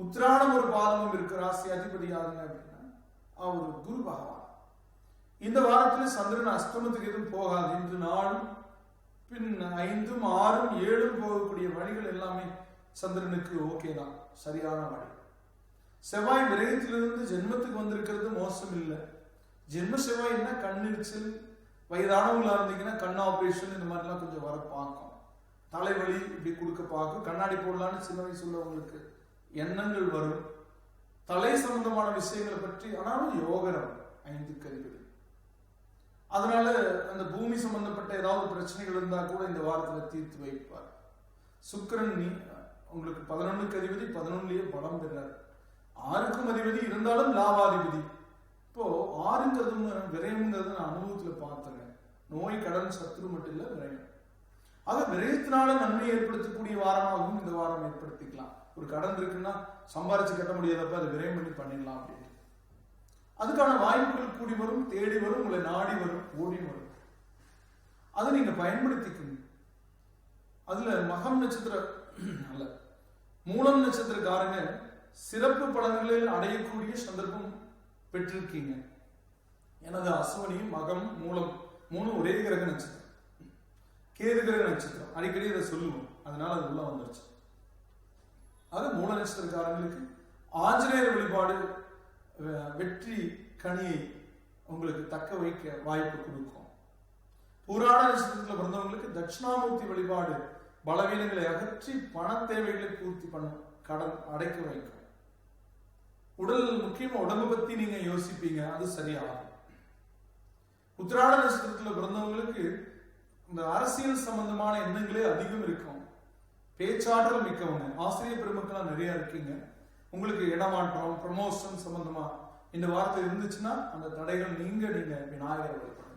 உத்திராடம் ஒரு பாதமும் இருக்கு. ராசி அதிபதி யாருங்க அப்படின்னா அவர் குரு பகவான். இந்த வாரத்தில் சந்திரன் அஸ்தமத்துக்கு எதுவும் போகாது. இன்று நாளும் பின் 5, 6, 7 போகக்கூடிய வழிகள் எல்லாமே சந்திரனுக்கு ஓகே தான், சரியான வழி. செவ்வாய் விரயத்திலிருந்து ஜென்மத்துக்கு வந்திருக்கிறது மோசம் இல்லை. ஜென்ம செவ்வாய்னா கண்ணெரிச்சல், வயதானவங்களா இருந்தீங்கன்னா கண் ஆபரேஷன் இந்த மாதிரிலாம் கொஞ்சம் வர பார்க்கும். தலைவலி இப்படி கொடுக்க பார்க்கும். கண்ணாடி போடலான்னு சின்ன வயசு உள்ளவங்களுக்கு எண்ணங்கள் வரும். தலை சம்பந்தமான விஷயங்களை பற்றி ஆனாலும் யோகரம் 5க்கு அதிபதி. அதனால அந்த பூமி சம்பந்தப்பட்ட ஏதாவது பிரச்சனைகள் இருந்தா கூட இந்த வாரத்துல தீர்த்து வைப்பார். சுக்கிரன் உங்களுக்கு 11க்கு அதிபதி, 11லயே பலம் பெறார். 6க்கும் அதிபதி இருந்தாலும் லாபாதிபதி. இப்போ 6ங்கிறதும் விரயம்ங்கிறது நான் அனுபவத்துல பார்த்தேங்க. நோய், கடன், சத்துரு மட்டும் இல்ல, விரயம். ஆக விரயத்தினால நன்மை ஏற்படுத்தக்கூடிய வாரமாகவும் இந்த வாரம் ஏற்படுத்திக்கலாம். ஒரு கடன் இருக்குன்னா சம்பாரிச்சு கட்ட முடியாதப்ப அதை விரயம் பண்ணி பண்ணிடலாம் அப்படின்னு. அதுக்கான வாய்ப்புகள் கூடி வரும், தேடி வரும், உங்களை நாடி வரும், ஓடி வரும். அதை நீங்க பயன்படுத்திக்கணும். அதுல மகம் நட்சத்திர அல்ல, மூலம் நட்சத்திரக்காரங்க சிறப்பு பலன்களில் அடையக்கூடிய சந்தர்ப்பம் பெற்றிருக்கீங்க. எனது அஸ்வினியும் மகம் மூலம் 3 ஒரே கிரக நட்சத்திரம், கேது கிரக நட்சத்திரம். அடிக்கடி இதை சொல்லுவோம், அதனால அது உள்ள வந்துருச்சு. அது மூல நட்சத்திரக்காரங்களுக்கு ஆஞ்சநேயர் வழிபாடு வெற்றி கனியை உங்களுக்கு தக்க வைக்க வாய்ப்பு கொடுக்கும். புராண நட்சத்திரத்தில் பிறந்தவங்களுக்கு தட்சிணாமூர்த்தி வழிபாடு பலவீனங்களை அகற்றி பண தேவைகளை பூர்த்தி பண்ண, கடன் அடைக்க வைக்கும். உடல் முக்கியமா உடம்பு பத்தி நீங்க யோசிப்பீங்க, அது சரியாகும். உத்திராட நட்சத்திரத்தில் பிறந்தவங்களுக்கு இந்த அரசியல் சம்பந்தமான எண்ணங்களே அதிகம் இருக்கும். பேச்சாற்றல் மிக்கவங்க, ஆசிரியர் பெருமக்களா நிறைய இருக்கீங்க. உங்களுக்கு இடமாற்றம், ப்ரமோஷன் சம்பந்தமா இந்த வார்த்தை இருந்துச்சுன்னா அந்த தடைகள் நீங்க விநாயகர் வழிபடலாம்.